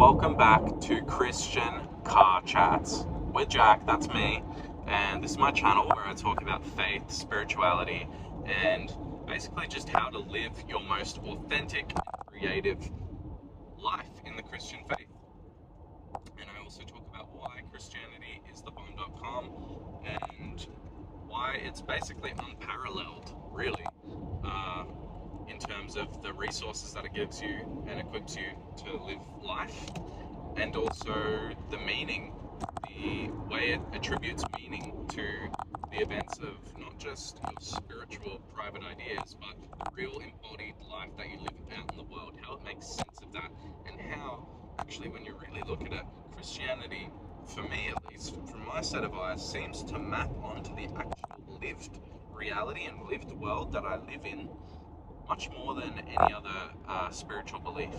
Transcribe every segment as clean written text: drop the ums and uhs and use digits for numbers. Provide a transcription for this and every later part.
welcome back to Christian Car Chats with Jack, that's me, and this is my channel where I talk about faith, spirituality, and basically just how to live your most authentic and creative life in the Christian faith. And I also talk about why Christianity is the bomb.com and why it's basically unparalleled, really, in terms of the resources that it gives you and equips you to live life, and also the meaning, the way it attributes meaning to the events of not just your spiritual private ideas, but the real embodied life that you live out in the world, how it makes sense of that, and how actually when you really look at it, Christianity, for me at least, from my set of eyes, seems to map onto the actual lived reality and lived world that I live in much more than any other spiritual belief.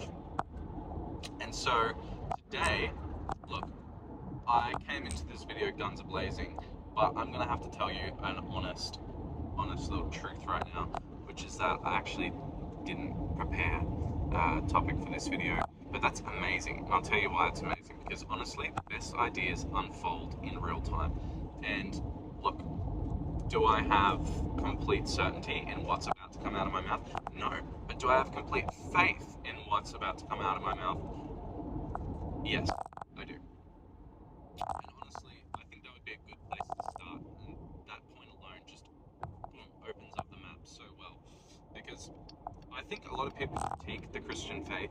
And so today, look, I came into this video guns a-blazing, but I'm gonna have to tell you an honest little truth right now, which is that I actually didn't prepare a topic for this video, but that's amazing. And I'll tell you why it's amazing, because honestly, the best ideas unfold in real time. And look, do I have complete certainty in what's about to come out of my mouth? No. But do I have complete faith in what's about to come out of my mouth? Yes, I do. And honestly, I think that would be a good place to start. And that point alone just opens up the map so well. Because I think a lot of people critique the Christian faith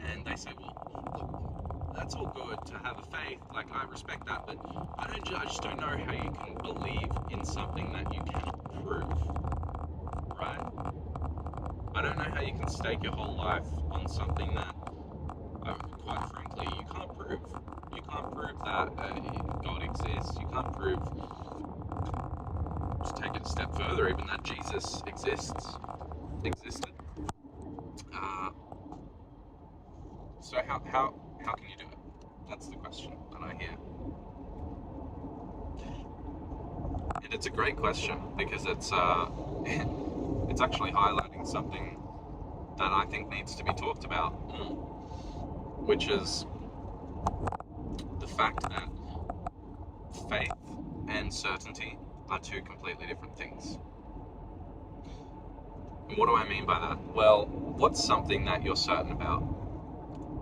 and they say, well, look, that's all good to have a faith, like I respect that, but I just don't know how you can believe in something that you cannot prove, right? I don't know how you can stake your whole life on something that, quite frankly, you can't prove. You can't prove that God exists. You can't prove, to take it a step further, even that Jesus existed. So how can you do it? That's the question that I hear. And it's a great question because it's it's actually highlighting something that I think needs to be talked about more, which is the fact that faith and certainty are two completely different things. And what do I mean by that? Well, what's something that you're certain about?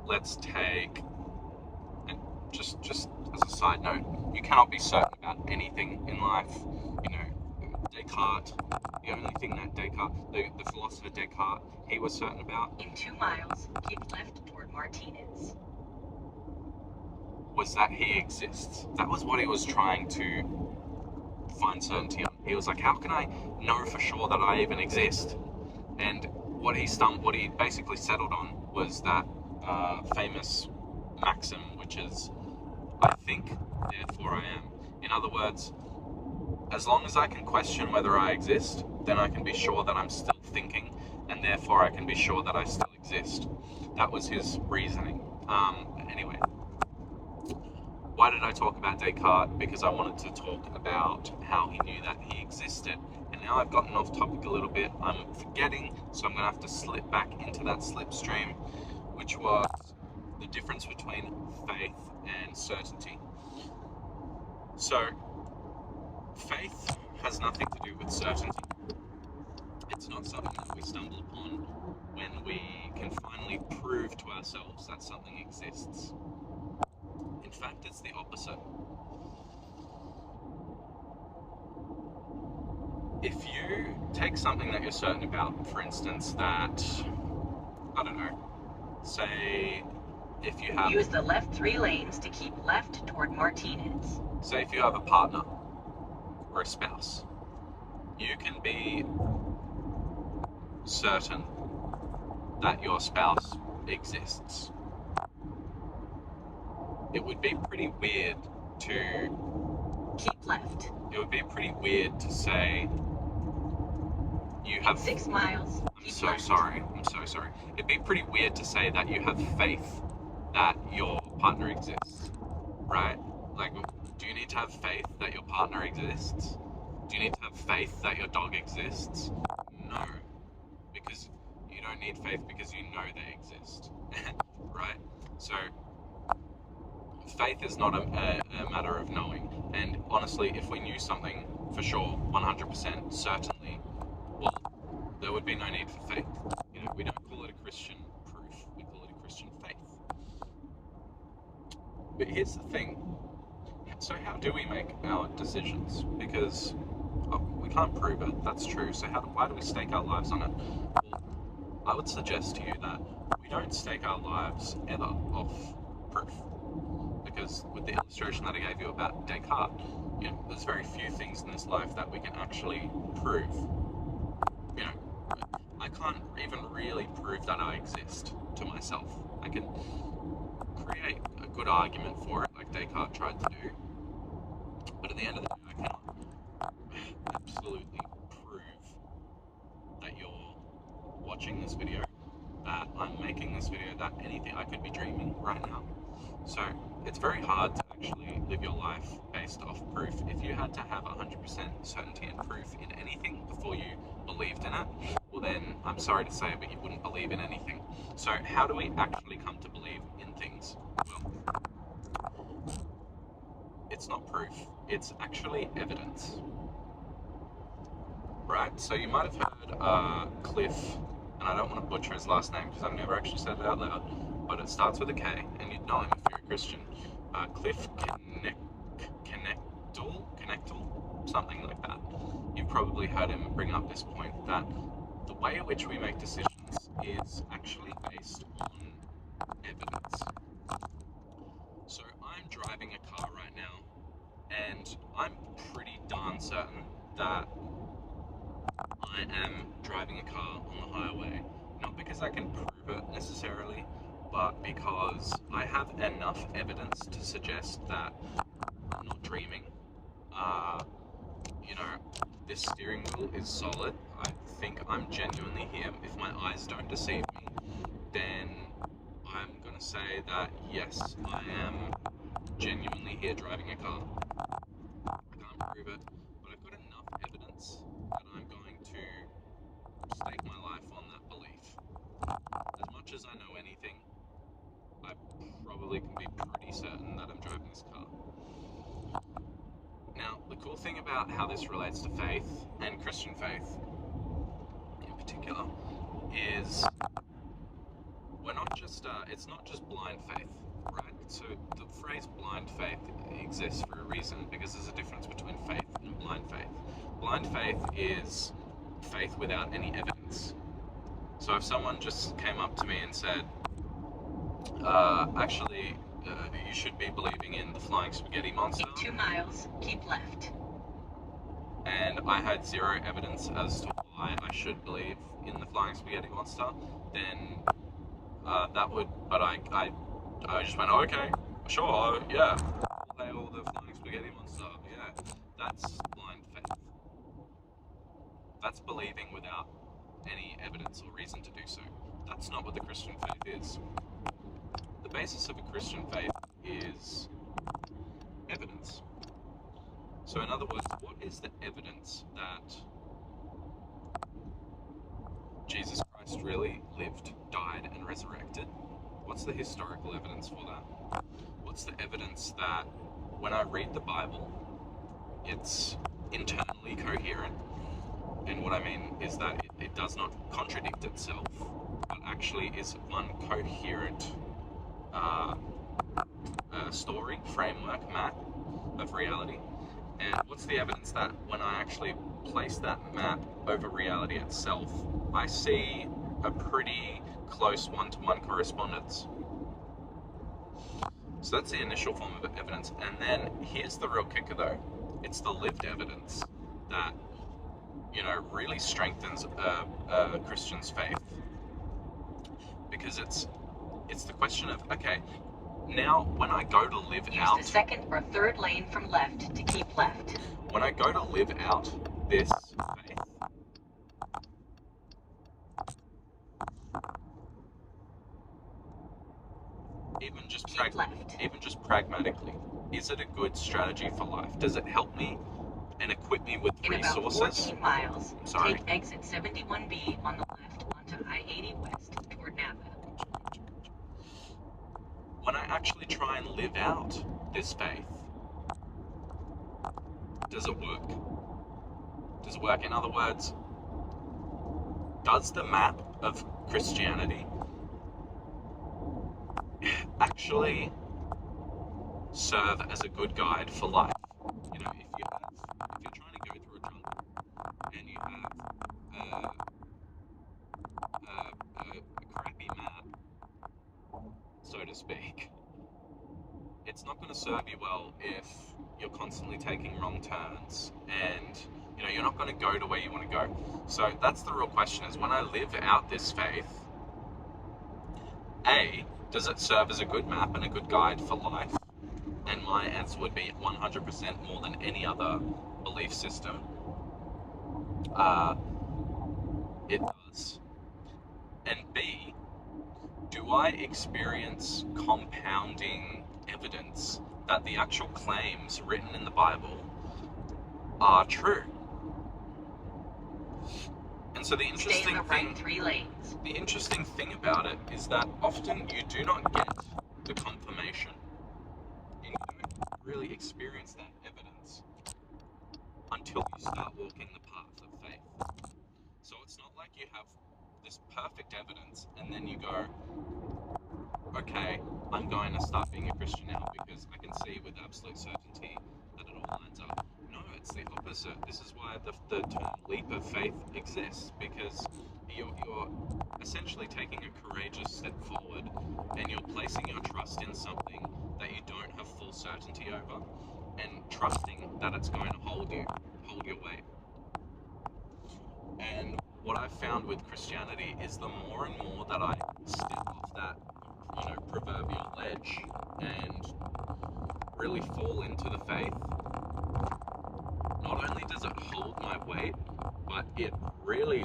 Let's take, and just as a side note, you cannot be certain about anything in life. You know, Descartes, the only thing that Descartes, the philosopher Descartes, he was certain about, in 2 miles, keep left toward Martinez, was that he exists. That was what he was trying to find certainty on. He was like, how can I know for sure that I even exist? And what he basically settled on was that famous maxim, which is, I think, therefore I am. In other words, as long as I can question whether I exist, then I can be sure that I'm still thinking, and therefore I can be sure that I still exist. That was his reasoning. Anyway, why did I talk about Descartes? Because I wanted to talk about how he knew that he existed. And now I've gotten off topic a little bit. I'm forgetting, so I'm going to have to slip back into that slipstream, which was the difference between faith and certainty. So, faith has nothing to do with certainty. It's not something that we stumble upon when we can finally prove to ourselves that something exists. In fact, it's the opposite. If you take something that you're certain about, for instance, that, I don't know, say if you have... use the left 3 lanes to keep left toward Martinez. Say if you have a partner or a spouse, you can be certain that your spouse exists. It would be pretty weird to... keep left. It would be pretty weird to say you have... 6 miles, I'm so sorry. It'd be pretty weird to say that you have faith that your partner exists, right? Like, do you need to have faith that your partner exists? Do you need to have faith that your dog exists? No, because you don't need faith because you know they exist, right? So faith is not a matter of knowing. And honestly, if we knew something for sure, 100%, certainly, well, there would be no need for faith. You know, we don't call it a Christian proof, we call it a Christian faith. But here's the thing. So how do we make our decisions? Because we can't prove it, that's true. So why do we stake our lives on it? Well, I would suggest to you that we don't stake our lives ever off proof. Because with the illustration that I gave you about Descartes, you know, there's very few things in this life that we can actually prove. You know, I can't even really prove that I exist to myself. I can create a good argument for it, like Descartes tried to do, but at the end of the day, I cannot absolutely prove that you're watching this video, that I'm making this video, that anything. I could be dreaming right now. So it's very hard to actually live your life based off proof. If you had to have 100% certainty and proof in anything before you believed in it, well then, I'm sorry to say it, but you wouldn't believe in anything. So how do we actually come to believe in things? Well, it's not proof, it's actually evidence. Right, so you might have heard Cliff, and I don't want to butcher his last name because I've never actually said it out loud, but it starts with a K, and you'd know him if you're a Christian. Cliff Connectal, something like that. You've probably heard him bring up this point that the way in which we make decisions is actually based on evidence. So I'm driving a car right now, and I'm pretty darn certain that I am driving a car on the highway, not because I can prove it necessarily, but because I have enough evidence to suggest that I'm not dreaming. You know, this steering wheel is solid. I think I'm genuinely here. If my eyes don't deceive me, then I'm going to say that yes, I am genuinely here driving a car. I can't prove it, but I've got enough evidence that I'm going to stake my life on that belief. As much as I know anything, I probably can be pretty certain that I'm driving this car. Now, the cool thing about how this relates to faith, and Christian faith in particular, is we're not just, it's not just blind faith, right? So the phrase blind faith exists for a reason, because there's a difference between faith and blind faith. Blind faith is faith without any evidence. So if someone just came up to me and said, actually, you should be believing in the flying spaghetti monster. In 2 miles, keep left. And I had zero evidence as to why I should believe in the flying spaghetti monster, then that would, but I just went, okay, sure, yeah, hail the flying spaghetti monster, yeah, that's blind faith. That's believing without any evidence or reason to do so. That's not what the Christian faith is. The basis of a Christian faith is evidence. So in other words, what is the evidence that Jesus Christ really lived, died, and resurrected? What's the historical evidence for that? What's the evidence that when I read the Bible, it's internally coherent? And what I mean is that it does not contradict itself, but actually is one coherent story, framework, map of reality. And what's the evidence that when I actually place that map over reality itself, I see a pretty close one-to-one correspondence? So that's the initial form of evidence. And then here's the real kicker though. It's the lived evidence that, you know, really strengthens a Christian's faith. Because it's the question of, okay, now when I go to live out... Use the second or third lane from left to keep left. When I go to live out this faith, even just pragmatically, is it a good strategy for life? Does it help me and equip me with resources? In about 14 miles, Sorry. take exit 71B on the left onto I-80 West toward Napa. actually try and live out this faith, does it work? Does it work? In other words, does the map of Christianity actually serve as a good guide for life? You know, if you're trying to go through a jungle and you have a crappy map, so to speak, it's not going to serve you well if you're constantly taking wrong turns and you're not going to go to where you want to go. So that's the real question, is when I live out this faith, A, does it serve as a good map and a good guide for life? And my answer would be 100% more than any other belief system. It does. And B, do I experience compounding evidence that the actual claims written in the Bible are true? And so the interesting thing about it is that often you do not get the confirmation, and you don't really experience that evidence until you start walking the path of faith. So it's not like you have this perfect evidence and then you go, okay, I'm going to start being a Christian now because I can see with absolute certainty that it all lines up. No, it's the opposite. This is why the term leap of faith exists, because you're essentially taking a courageous step forward and you're placing your trust in something that you don't have full certainty over, and trusting that it's going to hold your weight. And what I've found with Christianity is the more and more that I step off that proverbial ledge and really fall into the faith, not only does it hold my weight, but it really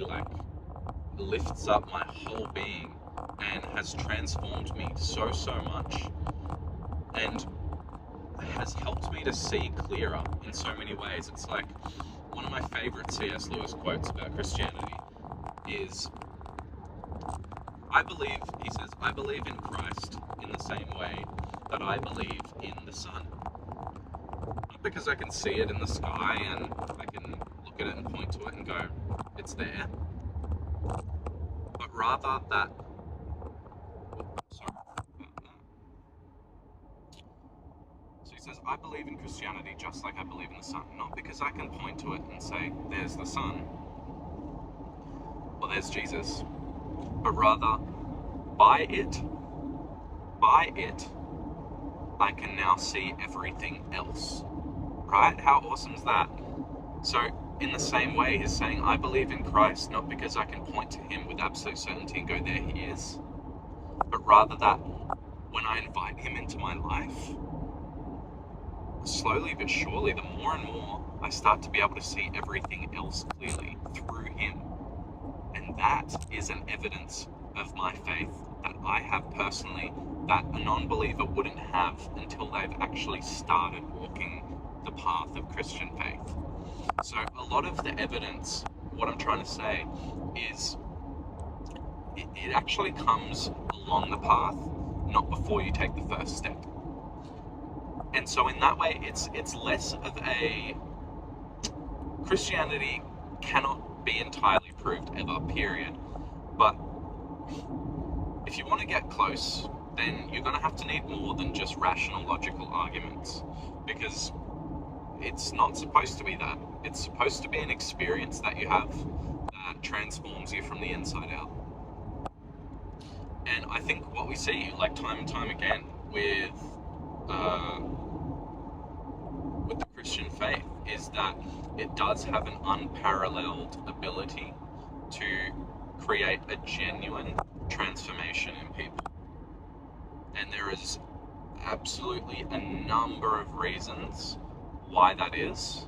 lifts up my whole being and has transformed me so much, and has helped me to see clearer in so many ways. It's like one of my favorite C.S. Lewis quotes about Christianity is, he says, I believe in Christ in the same way that I believe in the sun. Not because I can see it in the sky and I can look at it and point to it and go, it's there, but rather that, So he says, I believe in Christianity just like I believe in the sun, not because I can point to it and say, there's the sun, or there's Jesus, but rather, by it, I can now see everything else. Right? How awesome is that? So, in the same way, he's saying, I believe in Christ not because I can point to him with absolute certainty and go, there he is, but rather that when I invite him into my life, slowly but surely, the more and more I start to be able to see everything else clearly through him. And that is an evidence of my faith that I have personally, that a non-believer wouldn't have until they've actually started walking the path of Christian faith. So a lot of the evidence, what I'm trying to say is, it actually comes along the path, not before you take the first step. And so in that way, it's less of a, Christianity cannot be entirely proved ever, period. But if you want to get close, then you're going to have to need more than just rational, logical arguments, because it's not supposed to be that. It's supposed to be an experience that you have that transforms you from the inside out. And I think what we see, time and time again, with the Christian faith, is that it does have an unparalleled ability to create a genuine transformation in people. And there is absolutely a number of reasons why that is,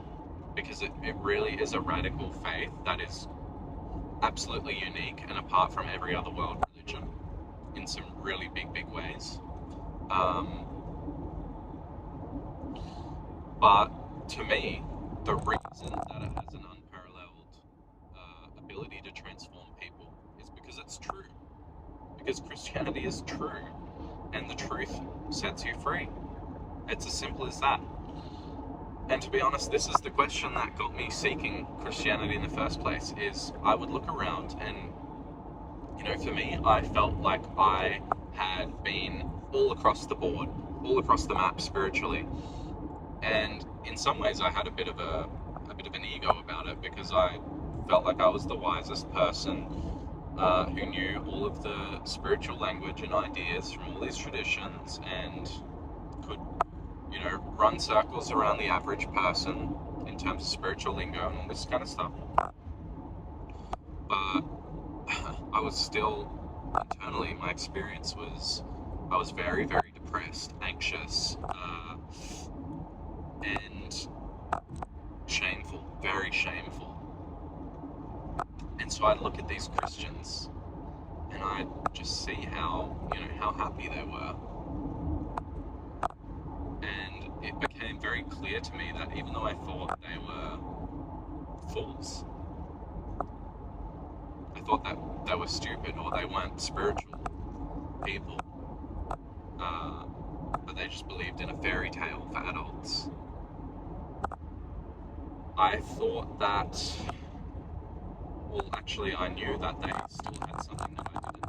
because it really is a radical faith that is absolutely unique and apart from every other world religion in some really big ways. But to me, the reason that it has an unparalleled ability to transform people is because it's true. Because Christianity is true. and the truth sets you free. It's as simple as that. And to be honest, this is the question that got me seeking Christianity in the first place, is I would look around and, for me, I felt like I had been all across the board, all across the map spiritually. And in some ways I had a bit of an ego about it, because I felt like I was the wisest person who knew all of the spiritual language and ideas from all these traditions, and could run circles around the average person in terms of spiritual lingo and all this kind of stuff. But I was still, internally, my experience was, I was very, very depressed, anxious, and shameful, very shameful. And so I'd look at these Christians and I'd just see how happy they were. And it became very clear to me that even though I thought they were fools, I thought that they were stupid, or they weren't spiritual people, but they just believed in a fairy tale for adults. I thought that, well, actually I knew that they still had something that I didn't.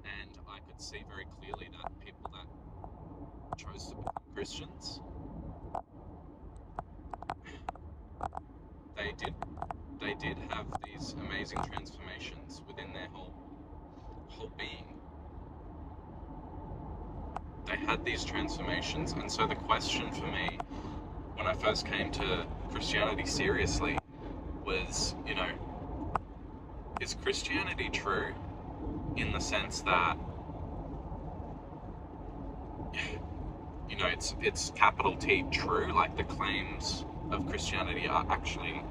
And I could see very clearly that people that chose to become Christians, they did have these amazing transformations within their whole being. They had these transformations, and so the question for me when I first came to Christianity seriously was, is Christianity true in the sense that, it's capital T true, like the claims of Christianity are actually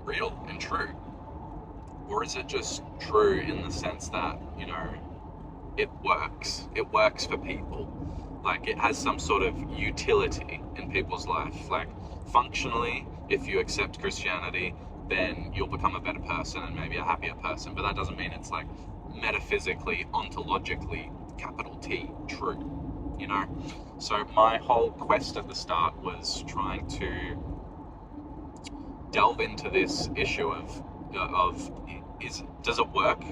real and true? Or is it just true in the sense that, it works for people? Like, it has some sort of utility in people's life. Like, functionally, if you accept Christianity, then you'll become a better person and maybe a happier person. But that doesn't mean it's like metaphysically, ontologically, capital T, true, So my whole quest at the start was trying to delve into this issue of does it work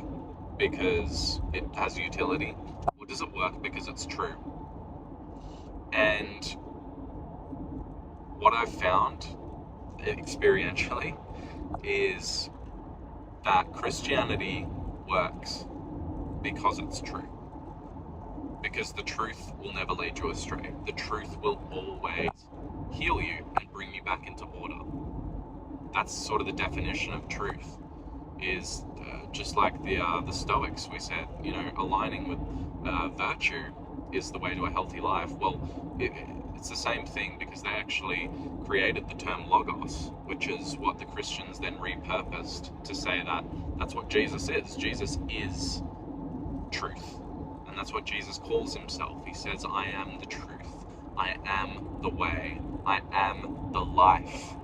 because it has utility, or does it work because it's true? And what I've found experientially is that Christianity works because it's true. Because the truth will never lead you astray. The truth will always heal you and bring you back into order. That's sort of the definition of truth. Is just like the Stoics, we said, aligning with virtue is the way to a healthy life. Well, it's the same thing, because they actually created the term logos, which is what the Christians then repurposed to say that that's what Jesus is. Jesus is truth. And that's what Jesus calls himself. He says, I am the truth. I am the way. I am the life.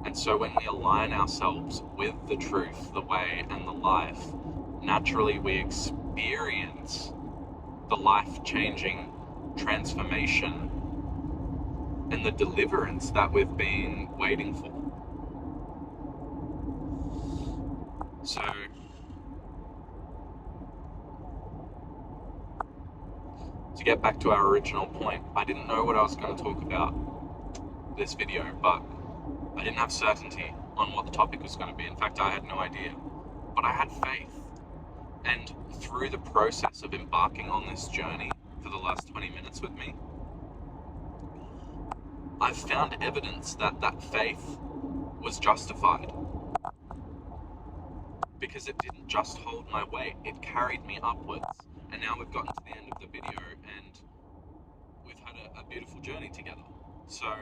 And so when we align ourselves with the truth, the way, and the life, naturally we experience the life-changing transformation and the deliverance that we've been waiting for. So, to get back to our original point, I didn't know what I was going to talk about this video, but I didn't have certainty on what the topic was going to be. In fact, I had no idea. But I had faith. And through the process of embarking on this journey for the last 20 minutes with me, I've found evidence that that faith was justified. Because it didn't just hold my weight, it carried me upwards. And now we've gotten to the end of the video and we've had a beautiful journey together. So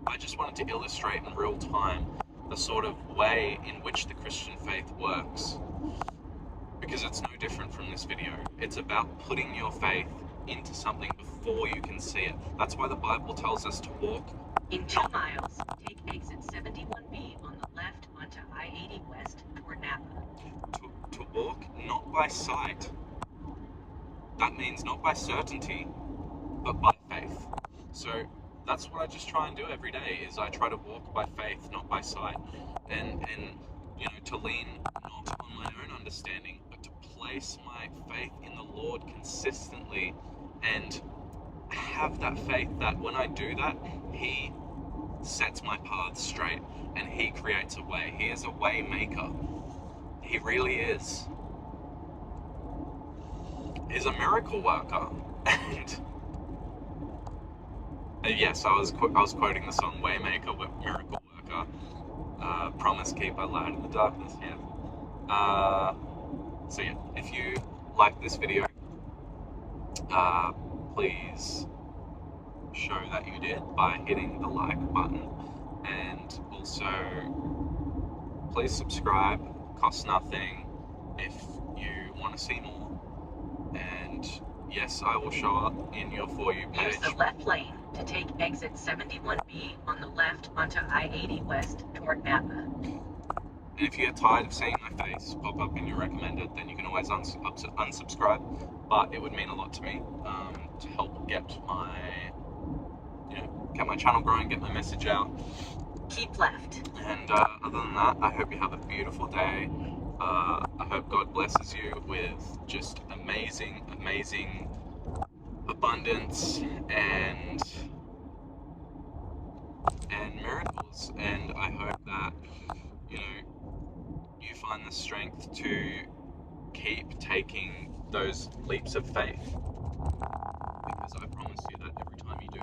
I just wanted to illustrate in real time the sort of way in which the Christian faith works. Because it's no different from this video. It's about putting your faith into something before you can see it. That's why the Bible tells us to walk. In 2 miles, take exit 71B on the left onto I-80 West toward Napa. walk not by sight. That means not by certainty, but by faith. So that's what I just try and do every day, is I try to walk by faith, not by sight. And you know, to lean not on my own understanding, but to place my faith in the Lord consistently, and have that faith that when I do that, He sets my path straight and He creates a way. He is a way maker. He really is. He's a miracle worker. And yes, I was quoting the song Waymaker, Miracle Worker, Promise Keeper, Light in the Darkness. Yeah. So yeah, if you like this video, please show that you did by hitting the like button, and also please subscribe. Costs nothing if you want to see more. And yes, I will show up in your For You page. Use the left lane to take exit 71B on the left onto I-80 West toward Napa. And if you get tired of seeing my face pop up in your recommended, then you can always unsubscribe. But it would mean a lot to me to help get my channel growing, get my message out. Keep left. And other than that, I hope you have a beautiful day. I hope God blesses you with just amazing abundance and miracles. And I hope that you find the strength to keep taking those leaps of faith, because I promise you that every time you do,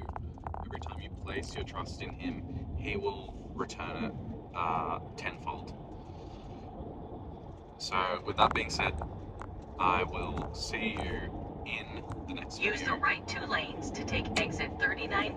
every time you place your trust in Him, He will return it tenfold. So with that being said, I will see you in the next video. Use the right 2 lanes to take exit 39B